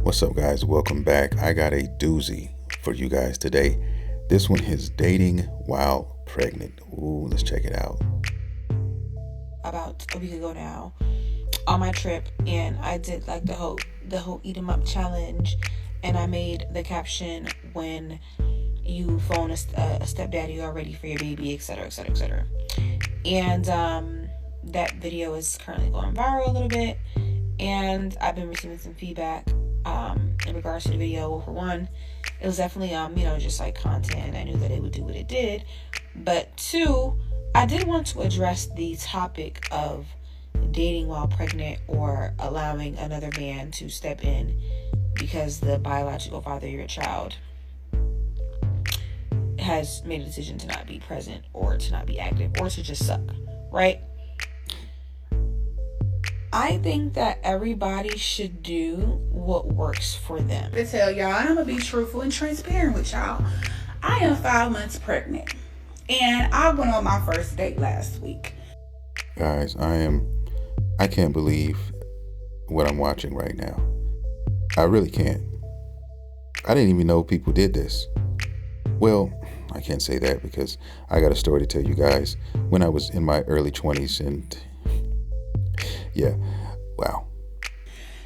What's up, guys? Welcome back. I got a doozy for you guys today. This one is dating while pregnant. Ooh, let's check it out. About a week ago now, on my trip, and I did like the whole eat 'em up challenge, and I made the caption, when you phone a stepdaddy, you are ready for your baby, etc., etc., etc. And that video is currently going viral a little bit, and I've been receiving some feedback in regards to the video. Well, for one, it was definitely just like content. I knew that it would do what it did, but two, I did want to address the topic of dating while pregnant, or allowing another man to step in because the biological father of your child has made a decision to not be present, or to not be active, or to just suck, right? I think that everybody should do what works for them. To tell y'all, I'm gonna be truthful and transparent with y'all. I am 5 months pregnant, and I went on my first date last week. Guys, I can't believe what I'm watching right now. I really can't. I didn't even know people did this. Well, I can't say that because I got a story to tell you guys when I was in my early 20s, and yeah, wow.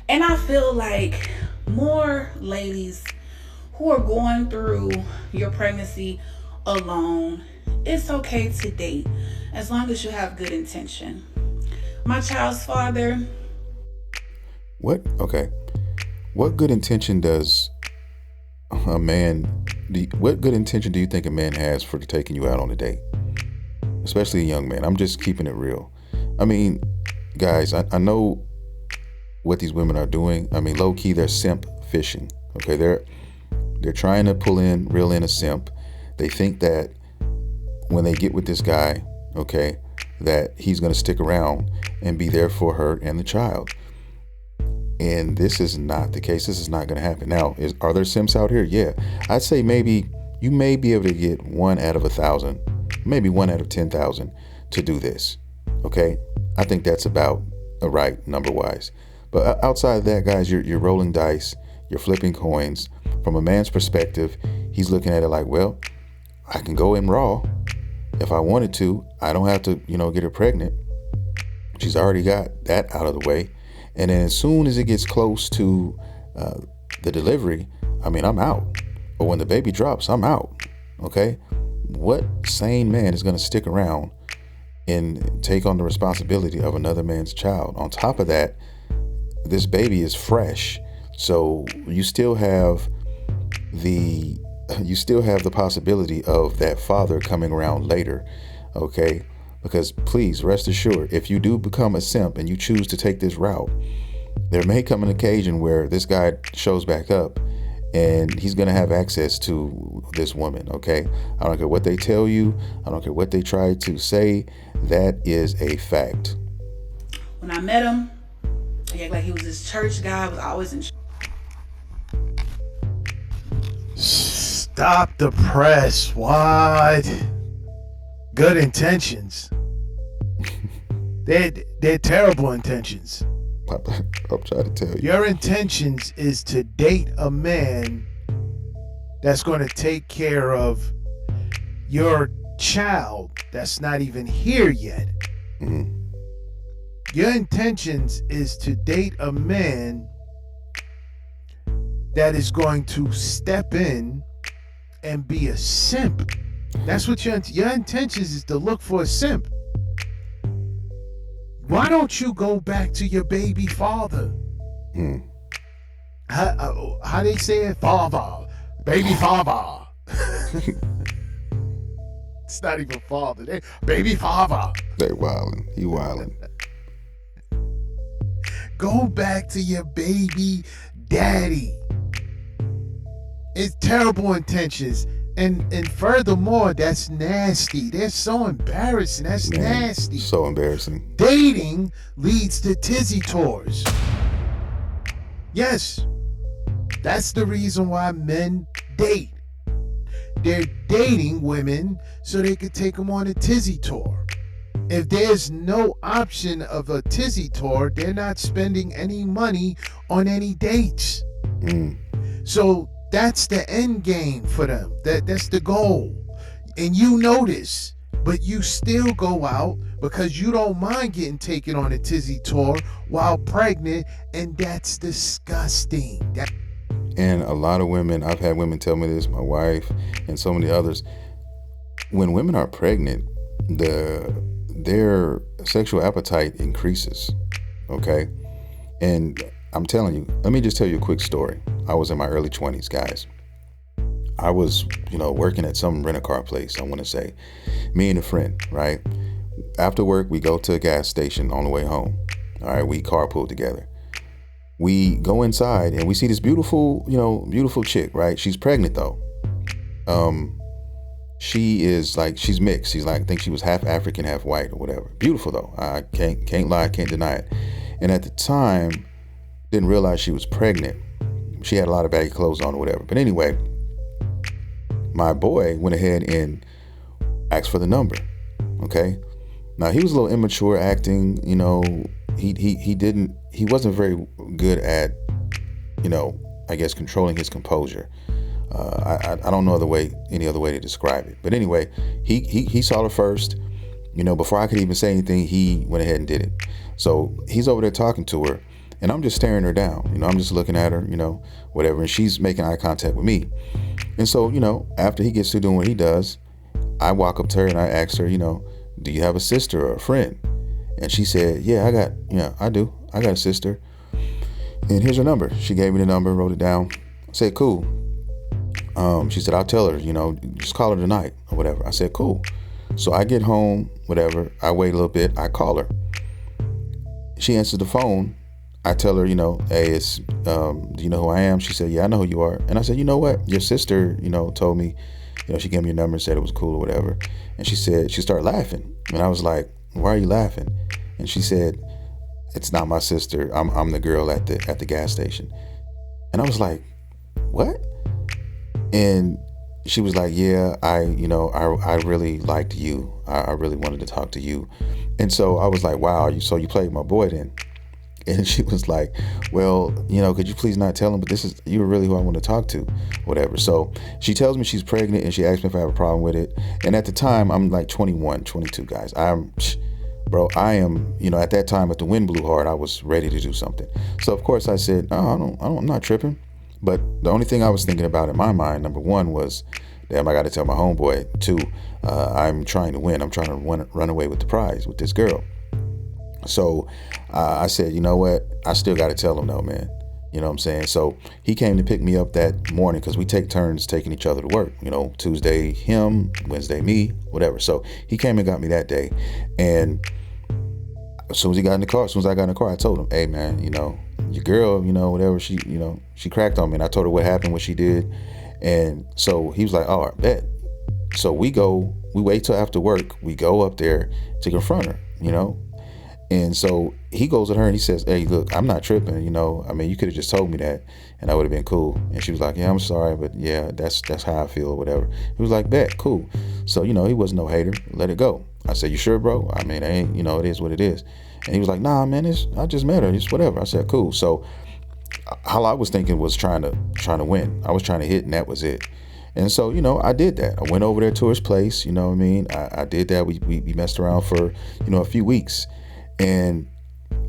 And I feel like more ladies who are going through your pregnancy alone, it's okay to date as long as you have good intention. My child's father. What? Okay. What good intention does a man, what good intention do you think a man has for taking you out on a date? Especially a young man. I'm just keeping it real. I mean, guys, I know what these women are doing. I mean, low key, they're simp fishing. Okay, they're trying to reel in a simp. They think that when they get with this guy, okay, that he's going to stick around and be there for her and the child. And this is not the case. This is not going to happen. Now, are there simps out here? Yeah, I'd say maybe you may be able to get 1 out of 1,000, maybe 1 out of 10,000 to do this. Okay, I think that's about a right number wise. But outside of that, guys, you're rolling dice, you're flipping coins. From a man's perspective, he's looking at it like, well, I can go in raw if I wanted to. I don't have to, get her pregnant. She's already got that out of the way. And then as soon as it gets close to the delivery, I'm out. Or when the baby drops, I'm out. Okay? What sane man is going to stick around and take on the responsibility of another man's child? On top of that, this baby is fresh, so you still have the possibility of that father coming around later. Okay, because please rest assured, if you do become a simp and you choose to take this route, there may come an occasion where this guy shows back up and he's going to have access to this woman. Okay, I don't care what they tell you, I don't care what they try to say, that is a fact. When I met him, he acted like he was this church guy, was always in Stop the press. What? Good intentions. They're terrible intentions. I'm trying to tell you. Your intentions is to date a man that's going to take care of your child that's not even here yet. Mm-hmm. Your intentions is to date a man that is going to step in and be a simp. That's what your intentions is, to look for a simp. Why don't you go back to your baby father? How they say it? Father. Baby father. It's not even father. Baby father. They wildin'. He wildin'. Go back to your baby daddy. It's terrible intentions. And furthermore, that's nasty. They're so embarrassing. That's nasty. So embarrassing. Dating leads to tizzy tours. Yes. That's the reason why men date. They're dating women so they could take them on a tizzy tour. If there's no option of a tizzy tour, they're not spending any money on any dates. Mm. So that's the end game for them. That's the goal. And you know this, but you still go out because you don't mind getting taken on a tizzy tour while pregnant, and that's disgusting. And a lot of women, I've had women tell me this, my wife and so many others, when women are pregnant, their sexual appetite increases. Okay. And I'm telling you, let me just tell you a quick story. I was in my early 20s, guys. I was, working at some rent-a-car place, I want to say. Me and a friend, right? After work, we go to a gas station on the way home. All right, we carpool together. We go inside and we see this beautiful chick, right? She's pregnant though. She is like, she's mixed. She's like, I think she was half African, half white or whatever. Beautiful though. I can't lie, can't deny it. And at the time, didn't realize she was pregnant. She had a lot of baggy clothes on or whatever. But anyway, my boy went ahead and asked for the number. Okay. Now he was a little immature acting, he wasn't very good at, I guess controlling his composure. I don't know any other way to describe it. But anyway, he saw her first, before I could even say anything, he went ahead and did it. So he's over there talking to her and I'm just staring her down. I'm just looking at her, whatever. And she's making eye contact with me. And so, after he gets to doing what he does, I walk up to her and I ask her, do you have a sister or a friend? And she said, yeah, I do. I got a sister. And here's her number. She gave me the number, wrote it down. I said, cool. She said, I'll tell her, just call her tonight or whatever. I said, cool. So I get home, whatever. I wait a little bit. I call her. She answers the phone. I tell her, hey, it's, do you know who I am? She said, yeah, I know who you are. And I said, you know what? Your sister, told me, she gave me a number and said it was cool or whatever. And she started laughing. And I was like, why are you laughing? And she said, it's not my sister. I'm the girl at the gas station. And I was like, what? And she was like, yeah, I really liked you. I really wanted to talk to you. And so I was like, wow, so you played my boy then? And she was like, well, could you please not tell him, but you're really who I want to talk to, whatever. So she tells me she's pregnant and she asked me if I have a problem with it. And at the time, I'm like 21, 22, guys. I am, at that time, if the wind blew hard, I was ready to do something. So of course I said, no, I'm not tripping. But the only thing I was thinking about in my mind, number one, was, damn, I got to tell my homeboy. Two, I'm trying to win. I'm trying to run away with the prize with this girl. So I said, you know what? I still got to tell him though, man. You know what I'm saying? So he came to pick me up that morning because we take turns taking each other to work. Tuesday him, Wednesday me, whatever. So he came and got me that day. And as soon as I got in the car, I told him, hey, man, your girl, whatever, she cracked on me. And I told her what happened, what she did. And so he was like, all right, bet. So we wait till after work. We go up there to confront her, And so he goes at her and he says, hey, look, I'm not tripping. You could have just told me that and that would have been cool. And she was like, yeah, I'm sorry. But yeah, that's how I feel or whatever. He was like, bet, cool. So, he wasn't no hater. Let it go. I said, you sure, bro? I mean, it is what it is. And he was like, nah, man, I just met her. It's whatever. I said, cool. So all I was thinking was trying to win. I was trying to hit and that was it. And so, I did that. I went over there to his place. I did that. We messed around for, a few weeks. And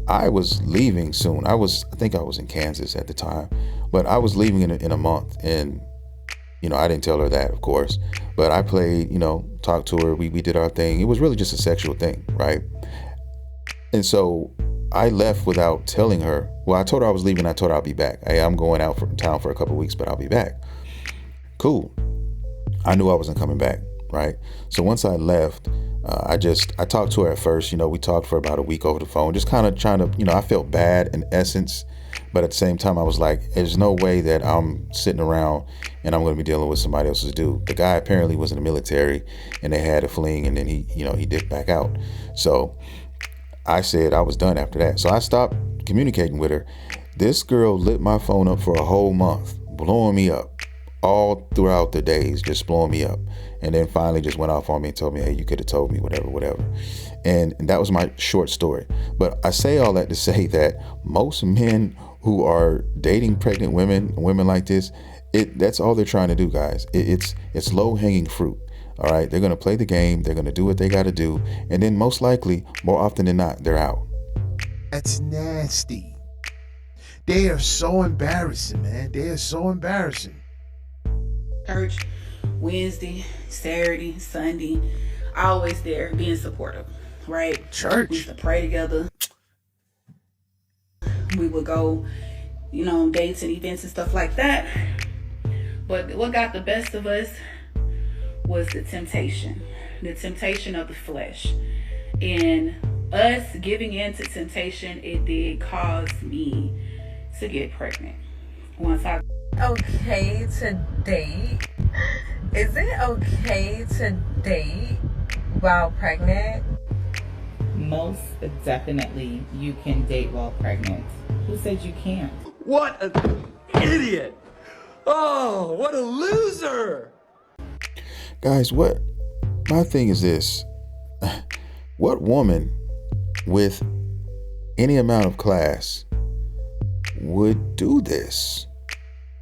I was leaving soon. I think I was in Kansas at the time, but I was leaving in a month. And, I didn't tell her that, of course, but I played, talked to her. We did our thing. It was really just a sexual thing, right? And so I left without telling her. Well, I told her I was leaving. I told her I'll be back. Hey, I'm going out for town for a couple of weeks, but I'll be back. Cool. I knew I wasn't coming back, right? So once I left, I talked to her at first. We talked for about a week over the phone, just kind of trying to, I felt bad in essence, but at the same time, I was like, there's no way that I'm sitting around and I'm going to be dealing with somebody else's dude. The guy apparently was in the military and they had a fling and then he dipped back out. So I said I was done after that. So I stopped communicating with her. This girl lit my phone up for a whole month, blowing me up all throughout the days, just blowing me up. And then finally just went off on me and told me, hey, you could have told me whatever. And that was my short story. But I say all that to say that most men who are dating pregnant women like this, that's all they're trying to do, guys. It's low hanging fruit. All right, they're gonna play the game. They're gonna do what they got to do, and then most likely, more often than not, they're out. That's nasty. They are so embarrassing, man. They are so embarrassing. Church, Wednesday, Saturday, Sunday, always there being supportive, right? Church. We used to pray together. We would go, dates and events and stuff like that. But what got the best of us was the temptation of the flesh. And us giving in to temptation, it did cause me to get pregnant. Once I Okay to date? Is it okay to date while pregnant? Most definitely you can date while pregnant. Who said you can't? What an idiot! Oh, what a loser! Guys, my thing is this. What woman with any amount of class would do this?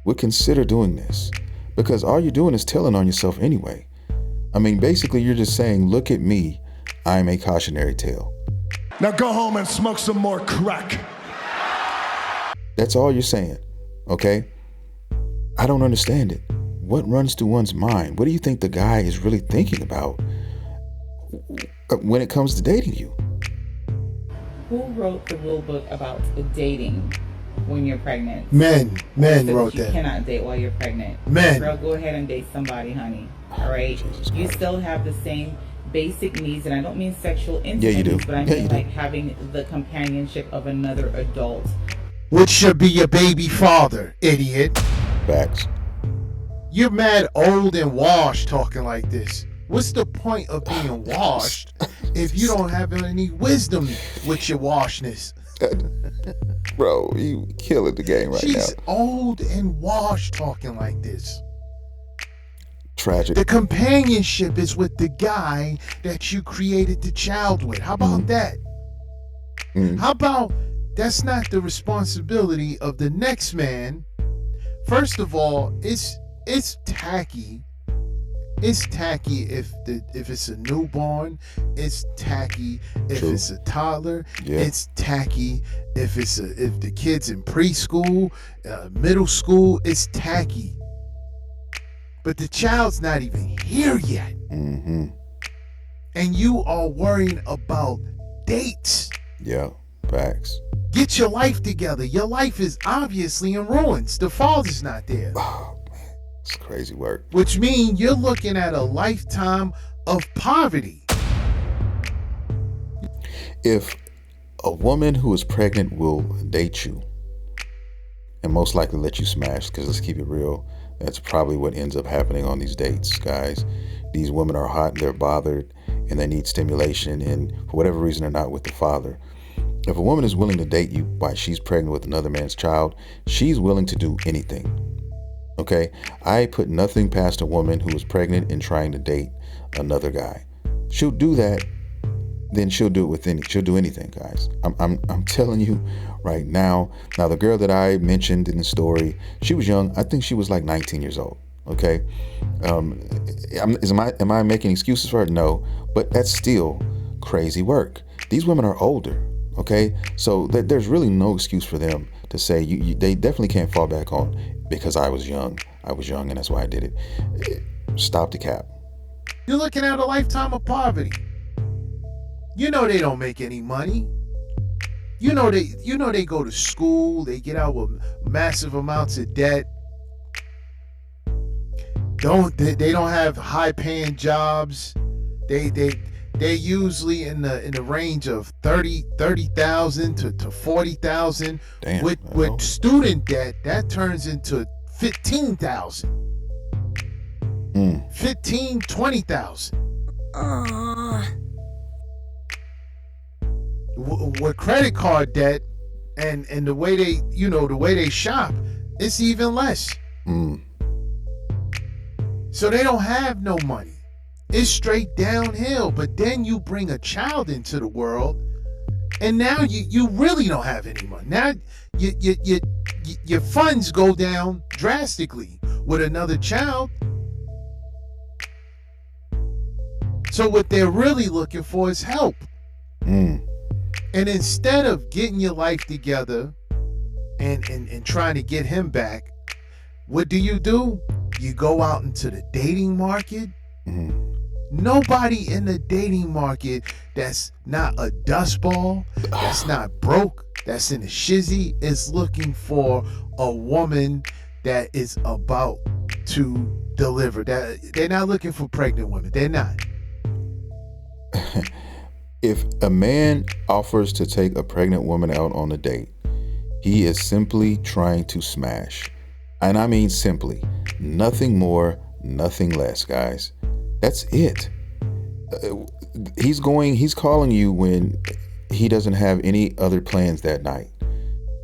Would consider doing this? Because all you're doing is telling on yourself anyway. I mean, basically you're just saying, look at me, I'm a cautionary tale. Now go home and smoke some more crack. That's all you're saying, okay? I don't understand it. What runs through one's mind? What do you think the guy is really thinking about when it comes to dating you? Who wrote the rule book about dating when you're pregnant? Men wrote You that. cannot date while you're pregnant. Men. Girl, go ahead and date somebody, honey. All right? Jesus You Christ. still have the same basic needs, and I don't mean sexual intimacy, Yeah, you do. but I Yeah, mean you do. like having the companionship of another adult. Which should be your baby father, idiot. Facts. You're mad old and washed talking like this. What's the point of being washed if you don't have any wisdom with your washness? Bro, you killing the game right She's now. old and washed talking like this. Tragic. The companionship is with the guy that you created the child with. How about that? Mm. How about that's not the responsibility of the next man? First of all, it's tacky. It's tacky if it's a newborn. It's tacky if True. it's a toddler. Yeah. It's tacky if the kid's in preschool, middle school. It's tacky. But the child's not even here yet, Mm-hmm. and you are worrying about dates. Yeah. Facts. Get your life together. Your life is obviously in ruins. The father's not there. Oh man, it's crazy work. Which means you're looking at a lifetime of poverty. If a woman who is pregnant will date you and most likely let you smash, because let's keep it real, that's probably what ends up happening on these dates, guys. These women are hot and they're bothered and they need stimulation, and for whatever reason they're not with the father. If a woman is willing to date you while she's pregnant with another man's child, she's willing to do anything. Okay? I put nothing past a woman who is pregnant and trying to date another guy. She'll do that, then she'll do it she'll do anything, guys. I'm telling you right now. Now, the girl that I mentioned in the story, she was young. I think she was like 19 years old. Okay? Am I making excuses for her? No, but that's still crazy work. These women are older. Okay, so there's really no excuse for them to say they definitely can't fall back on because I was young and that's why I did it. Stop the cap. You're looking at a lifetime of poverty. You know they don't make any money. You know they go to school, they get out with massive amounts of debt. They don't have high paying jobs. They're usually in the range of 30,000 to 40,000. Damn. With student debt, that turns into 15,000. 15, 20,000. With credit card debt and the way they shop, it's even less. So they don't have no money. It's straight downhill. But then you bring a child into the world, and now you really don't have any money. Now your funds go down drastically with another child. So what they're really looking for is help. And instead of getting your life together and trying to get him back, what do? You go out into the dating market. Nobody in the dating market that's not a dustball, that's not broke, that's in a shizzy, is looking for a woman that is about to deliver. That they're not looking for pregnant women. They're not. If a man offers to take a pregnant woman out on a date, he is simply trying to smash. And I mean simply. Nothing more, nothing less, guys. That's it. He's calling you when he doesn't have any other plans that night.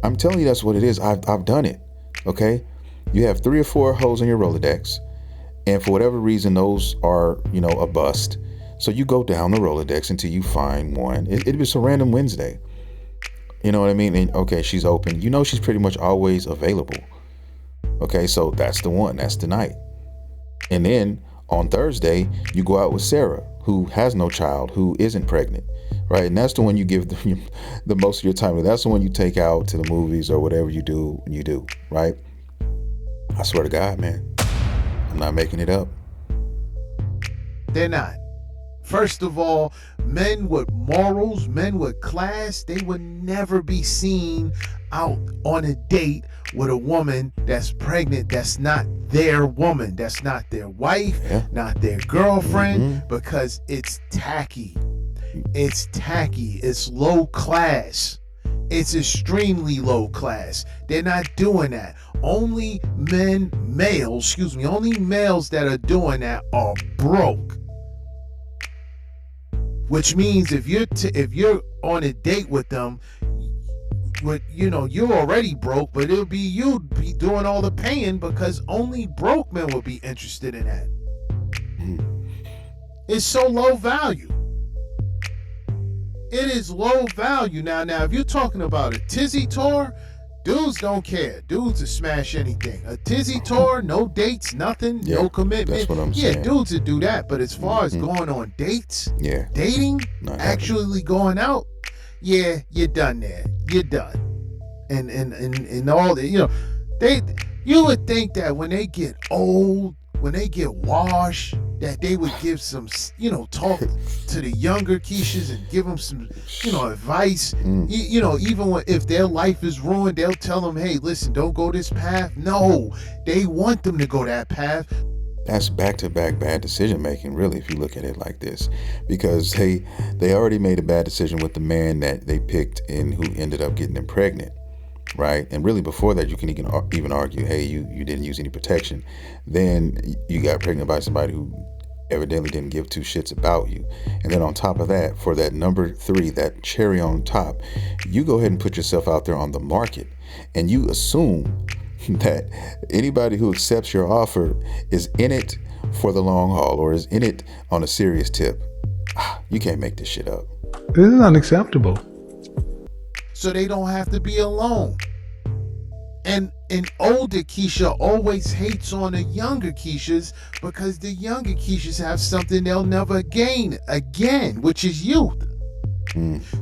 I'm telling you, that's what it is. I've done it. Okay? You have 3 or 4 hoes in your Rolodex, and for whatever reason, those are, a bust. So you go down the Rolodex until you find one. It was a random Wednesday. You know what I mean? And okay, she's open. She's pretty much always available. Okay, so that's the one. That's the night. And then on Thursday, you go out with Sarah, who has no child, who isn't pregnant, right? And that's the one you give the most of your time to. That's the one you take out to the movies or whatever you do, right? I swear to God, man, I'm not making it up. They're not. First of all, men with morals, men with class, they would never be seen out on a date with a woman that's pregnant, that's not their woman, that's not their wife, not their girlfriend, because it's tacky. It's tacky. It's low class. It's extremely low class. They're not doing that. Only males that are doing that are broke. Which means if you're on a date with them, you're already broke, but it'll be you be doing all the paying, because only broke men will be interested in that. It's so low value. It is low value. Now, if you're talking about a tizzy tour, dudes don't care. Dudes will smash anything. A tizzy tour, no dates, nothing, no commitment. That's what I'm saying. Yeah, dudes will do that. But as far as going on dates, dating, not actually going out, yeah, you're done there. You're done. And all that, you would think that when they get old, when they get washed, that they would give some, talk to the younger Keishas and give them some, advice. Even if their life is ruined, they'll tell them, hey, listen, don't go this path. No, they want them to go that path. That's back-to-back bad decision making, really, if you look at it like this. Because, hey, they already made a bad decision with the man that they picked and who ended up getting them pregnant, right? And really before that, you can even argue, hey, you didn't use any protection. Then you got pregnant by somebody who evidently didn't give 2 shits about you. And then on top of that, for that number 3, that cherry on top, you go ahead and put yourself out there on the market, and you assume that anybody who accepts your offer is in it for the long haul or is in it on a serious tip. You can't make this shit up. This is unacceptable. So they don't have to be alone. And an older Keisha always hates on the younger Keishas, because the younger Keishas have something they'll never gain again, which is youth.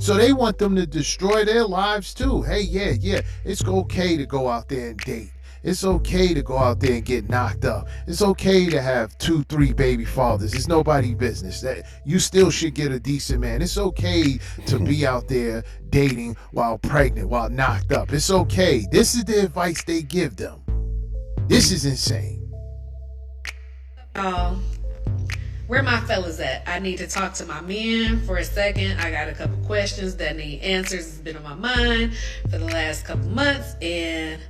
So they want them to destroy their lives too. Hey, yeah, it's okay to go out there and date. It's okay to go out there and get knocked up. It's okay to have 2-3 baby fathers. It's nobody's business. That you still should get a decent man. It's okay to be out there dating while pregnant, while knocked up. It's okay. This is the advice they give them. This is insane. Where my fellas at? I need to talk to my men for a second. I got a couple questions that need answers. It's been on my mind for the last couple months, and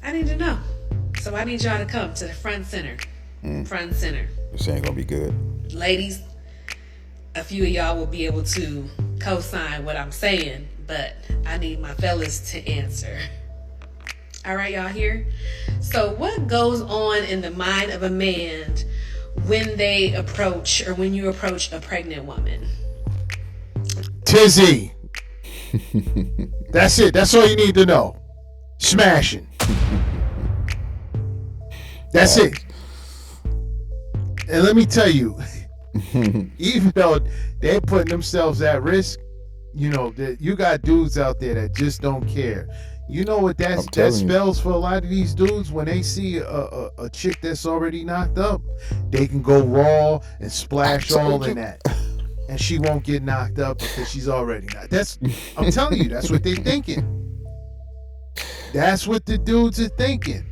I need to know. So I need y'all to come to the front center. Front and center. This ain't gonna be good. Ladies, a few of y'all will be able to co-sign what I'm saying, but I need my fellas to answer. All right, y'all here? So what goes on in the mind of a man when they approach, or when you approach a pregnant woman? Tizzy. That's it. That's all you need to know. Smashing. That's it. And let me tell you, even though they're putting themselves at risk, you know, that you got dudes out there that just don't care. You know what that spells for a lot of these dudes? When they see a chick that's already knocked up, they can go raw and splash all in that. And she won't get knocked up because she's already knocked. I'm telling you, that's what they're thinking. That's what the dudes are thinking.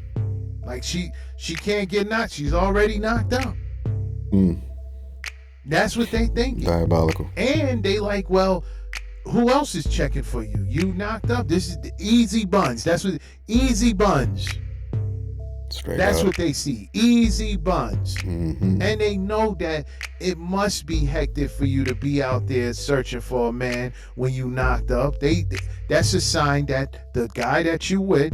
Like she can't get knocked. She's already knocked up. That's what they thinking. Diabolical. And they like, well, who else is checking for you? You knocked up. This is the easy buns. That's what easy buns. That's what they see. Easy buns. And they know that it must be hectic for you to be out there searching for a man when you knocked up. That's a sign that the guy that you with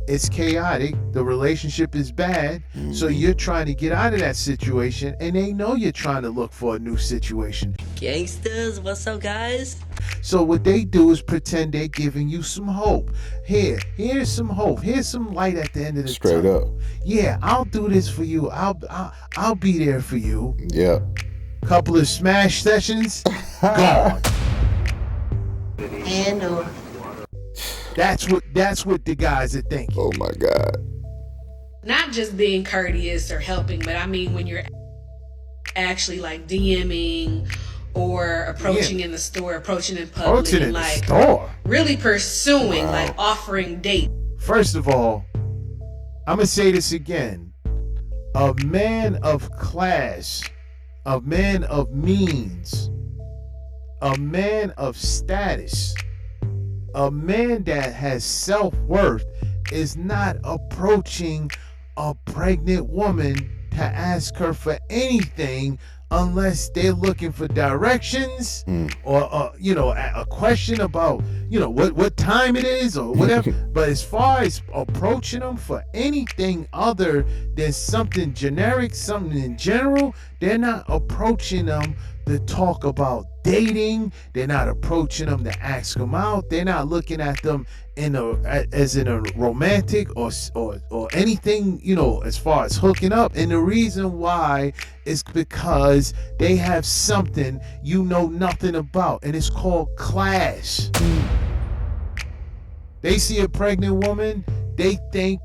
is chaotic. The relationship is bad. So you're trying to get out of that situation, and they know you're trying to look for a new situation. Gangsters, what's up, guys? So what they do is pretend they're giving you some hope. Here's some hope. Here's some light at the end of the tunnel. Straight up. Yeah, I'll do this for you. I'll be there for you. Yeah. Couple of smash sessions, gone. And That's what the guys are thinking. Oh my God. Not just being courteous or helping, but I mean when you're actually like DMing or approaching in the store, approaching in public, Approaching in and like the store. really pursuing, like offering date. First of all, I'm gonna say this again. A man of class, a man of means, a man of status, a man that has self-worth is not approaching a pregnant woman to ask her for anything unless they're looking for directions or a question about what time it is or whatever. But as far as approaching them for anything other than something generic, something in general, they're not approaching them to talk about dating. They're not approaching them to ask them out. They're not looking at them as in a romantic or anything, as far as hooking up. And the reason why is because they have something you know nothing about, and it's called class. They see a pregnant woman, they think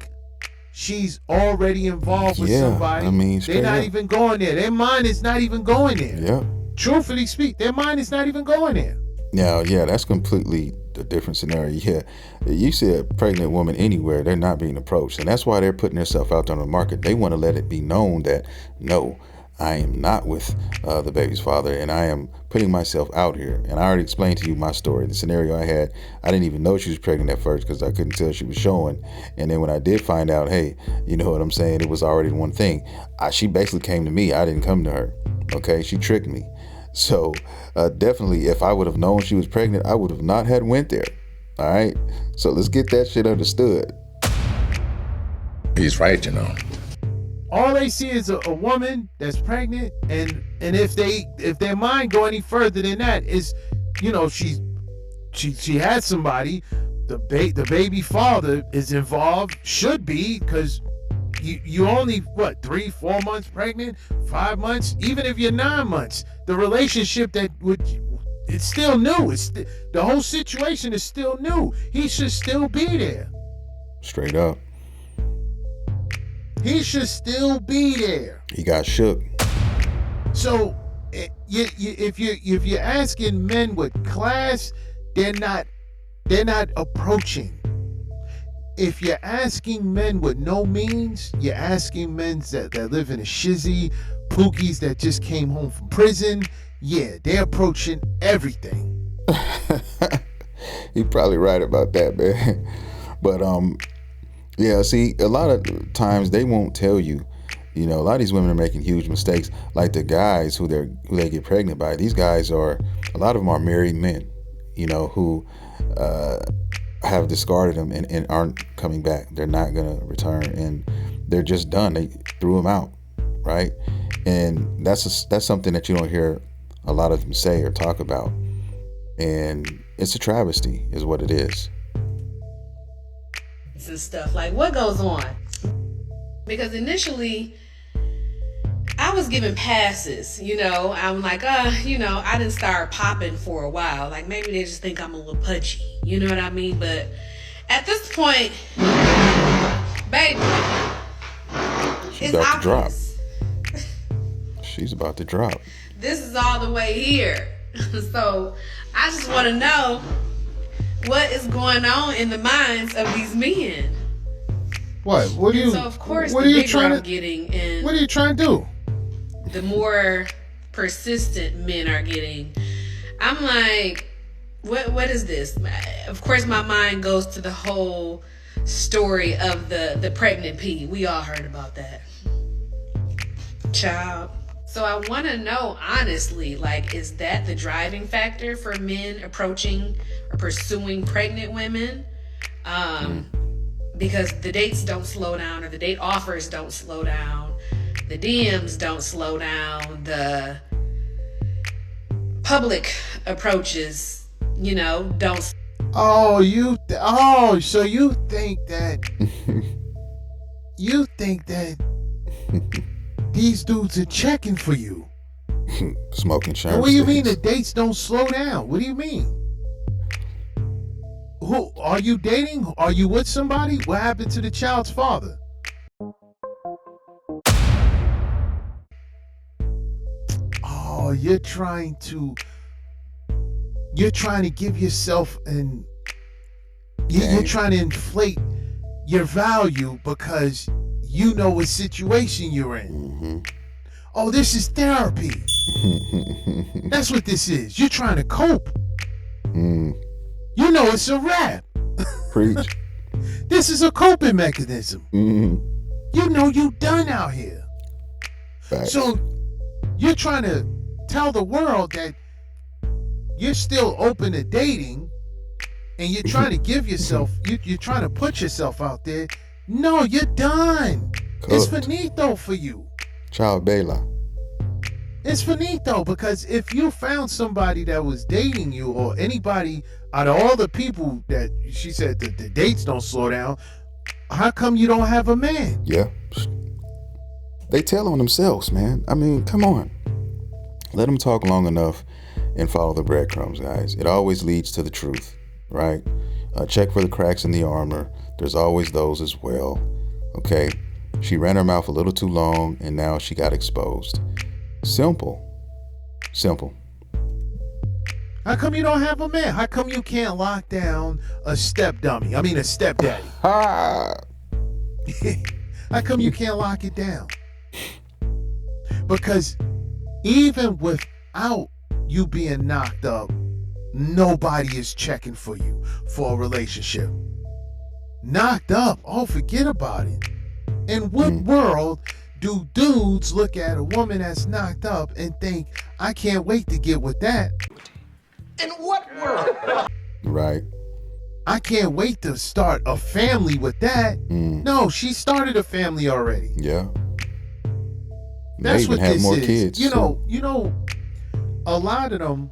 she's already involved with somebody. I mean, they're not even going there. Their mind is not even going there. Yeah. Truthfully speak, their mind is not even going there. Now, yeah, that's completely a different scenario. Yeah, you see a pregnant woman anywhere, they're not being approached. And that's why they're putting themselves out there on the market. They want to let it be known that, no, I am not with the baby's father, and I am putting myself out here. And I already explained to you my story. The scenario I had, I didn't even know she was pregnant at first because I couldn't tell she was showing. And then when I did find out, hey, you know what I'm saying, it was already one thing. She basically came to me. I didn't come to her. Okay, she tricked me. So definitely, if I would have known she was pregnant, I would have not had went there. All right, so let's get that shit understood. He's right, All they see is a woman that's pregnant, and if their mind go any further than that, is, she had somebody, the baby father is involved, should be, because you only 3-4 months pregnant, 5 months, even if you're 9 months, the relationship it's still new. The whole situation is still new. He should still be there. Straight up. He should still be there. He got shook. So if you're asking men with class, they're not approaching. If you're asking men with no means, you're asking men that live in a shizzy, pookies that just came home from prison, yeah, they're approaching everything. You're probably right about that, man. But yeah, see, a lot of times they won't tell you. A lot of these women are making huge mistakes. Like the guys who they get pregnant by. These guys a lot of them are married men, who have discarded them and aren't coming back. They're not gonna return, and they're just done. They threw them out, right? And that's something that you don't hear a lot of them say or talk about. And it's a travesty, is what it is. and stuff. Like, what goes on? Because initially, I was given passes, you know. I'm like, you know, I didn't start popping for a while. Like, maybe they just think I'm a little pudgy, you know what I mean? But at this point, baby, She's it's about to drop. obvious. She's about to drop. This is all the way here. So I just want to know what is going on in the minds of these men. What? What do you? So of course, what the are you bigger trying I'm to? getting, and What are you trying to do? the more persistent men are getting, I'm like, what is this? Of course, my mind goes to the whole story of the pregnant pea. We all heard about that. Child. So I want to know, honestly, like, is that the driving factor for men approaching or pursuing pregnant women? Because the dates don't slow down, or the date offers don't slow down, the DMs don't slow down, the public approaches, you know, don't. So you think that these dudes are checking for you? Smoking shine. What do you mean the dates don't slow down? What do you mean? Who are you dating? Are you with somebody? What happened to the child's father? Oh, you're trying to give yourself you're trying to inflate your value because you know what situation you're in. Mm-hmm. Oh, this is therapy. That's what this is. You're trying to cope. Mm. You know it's a wrap. Preach. This is a coping mechanism. Mm-hmm. You know you done out here. Facts. So you're trying to tell the world that you're still open to dating, and you're trying to give yourself, you're trying to put yourself out there. No, you're done. It's Cooked. finito for you. Ciao, Bella. It's finito, because if you found somebody that was dating you, or anybody out of all the people that she said that the dates don't slow down, how come you don't have a man? Yeah. They tell on themselves, man. I mean, come on. Let them talk long enough and follow the breadcrumbs, guys. It always leads to the truth, right? Check for the cracks in the armor. There's always those as well. Okay? She ran her mouth a little too long, and now she got exposed. Simple. Simple. How come you don't have a man? How come you can't lock down a stepdummy? I mean, a stepdaddy. Ha! How come you can't lock it down? Because even without you being knocked up, nobody is checking for you for a relationship. Knocked up? Oh, forget about it. In what world do dudes look at a woman that's knocked up and think, I can't wait to get with that? In what world? Right. I can't wait to start a family with that. No, she started a family already. Yeah. That's May even what have this more is. kids. You know, a lot of them,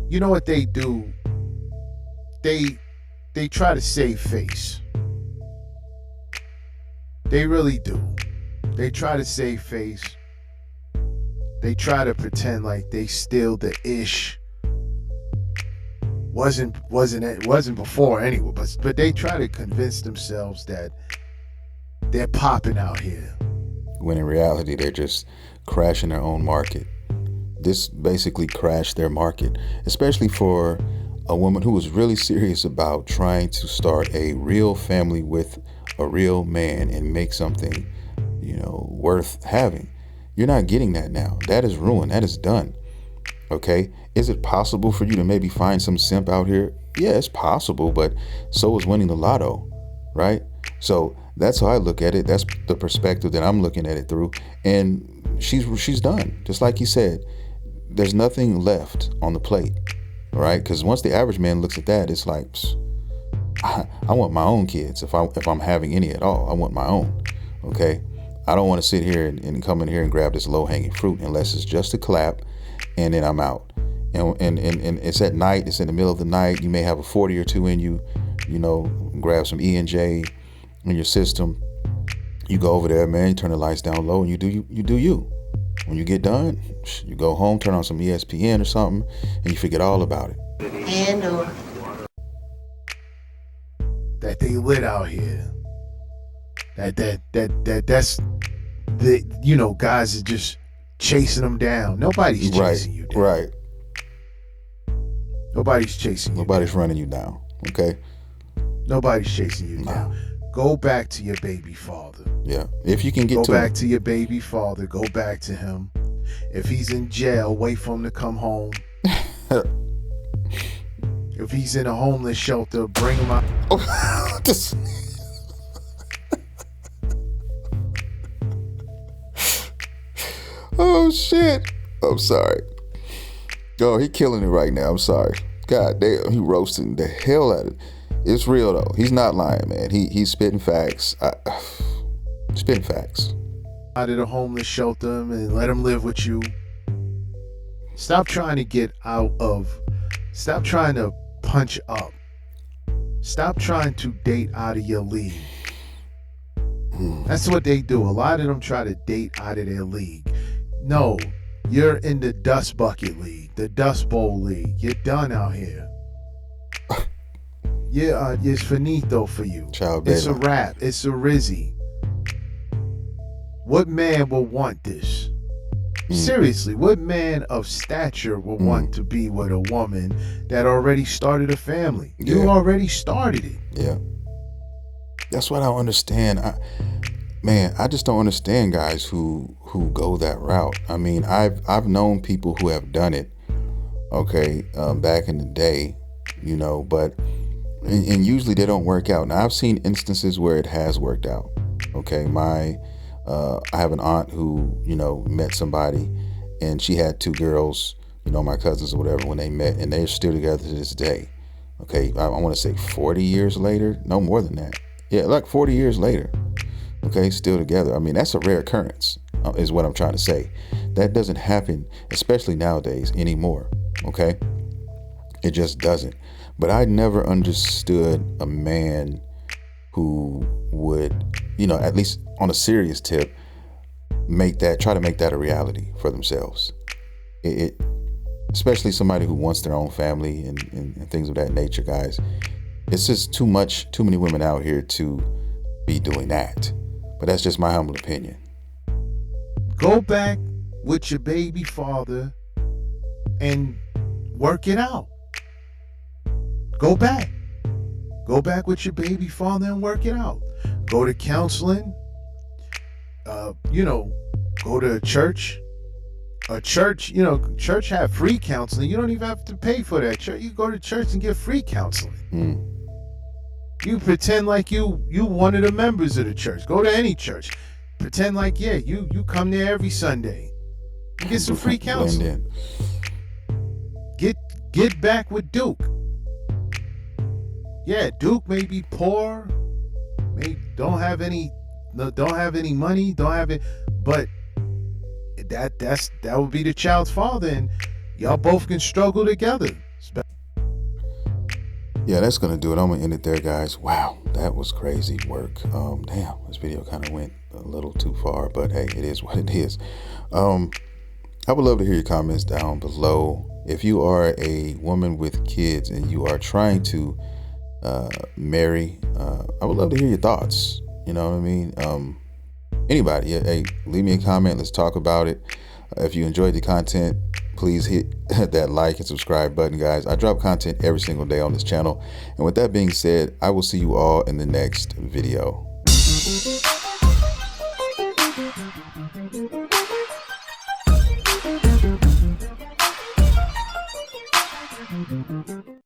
you know what they do? They try to save face. They really do. They try to save face. They try to pretend like they still the ish. Wasn't before anyway, but they try to convince themselves that they're popping out here. When in reality, they're just crashing their own market. This basically crashed their market, especially for a woman who was really serious about trying to start a real family with a real man and make something, worth having. You're not getting that now. That is ruined. That is done. Okay? Is it possible for you to maybe find some simp out here? Yeah, it's possible, but so is winning the lotto, right? So that's how I look at it. That's the perspective that I'm looking at it through. And she's done. Just like he said, there's nothing left on the plate, right? Because once the average man looks at that, it's like, I want my own kids. If I'm having any at all, I want my own. Okay? I don't want to sit here and come in here and grab this low-hanging fruit unless it's just a clap and then I'm out. and it's at night, it's in the middle of the night, you may have a 40 or 2 in you, grab some E&J in your system. You go over there, man, you turn the lights down low and you do you. When you get done, you go home, turn on some ESPN or something, and you forget all about it. And that they lit out here. That's the guys are just chasing them down. Nobody's chasing you down. Right. Nobody's chasing you. Nobody's running you down. Okay. Nobody's chasing you down. Go back to your baby father. Yeah. If you can get go back to your baby father, go back to him. If he's in jail, wait for him to come home. If he's in a homeless shelter, bring him out. Oh shit. I'm sorry. Oh, he killing it right now. I'm sorry. God damn, he roasting the hell out of it. It's real though. He's not lying, man. He's spitting facts. Spitting facts. Out of the homeless shelter and let him live with you. Stop trying to get out of. Stop trying to punch up. Stop trying to date out of your league. That's what they do. A lot of them try to date out of their league. No, you're in the Dust Bucket League, the Dust Bowl League. You're done out here. Yeah, it's finito for you. It's a wrap. It's a Rizzy. What man will want this? Seriously, what man of stature will want to be with a woman that already started a family? You already started it. Yeah. That's what I don't understand. I just don't understand guys who go that route. I mean, I've known people who have done it, okay, back in the day, but and usually they don't work out. Now I've seen instances where it has worked out. Okay, I have an aunt who met somebody, and she had 2 girls, my cousins or whatever, when they met, and they're still together to this day. Okay, I want to say 40 years later, no more than that. Yeah, like 40 years later. Okay, still together. I mean, that's a rare occurrence, is what I'm trying to say. That doesn't happen, especially nowadays, anymore. Okay, it just doesn't. But I never understood a man who would, at least on a serious tip, try to make that a reality for themselves. Especially somebody who wants their own family and things of that nature, guys. It's just too many women out here to be doing that. But that's just my humble opinion. Go back with your baby father and work it out. Go back. Go back with your baby father and work it out. Go to counseling. Go to a church. Church have free counseling. You don't even have to pay for that. You go to church and get free counseling. You pretend like you one of the members of the church. Go to any church. Pretend like, you come there every Sunday. You get some free counseling. Get back with Duke. Yeah, Duke may be poor, don't have any money, but that would be the child's father, and y'all both can struggle together. Yeah, that's gonna do it. I'm gonna end it there, guys. Wow, that was crazy work. Damn, this video kind of went a little too far, but hey, it is what it is. I would love to hear your comments down below. If you are a woman with kids and you are trying to marry, I would love to hear your thoughts. You know what I mean? Anybody, hey, leave me a comment. Let's talk about it. If you enjoyed the content, please hit that like and subscribe button, guys. I drop content every single day on this channel. And with that being said, I will see you all in the next video.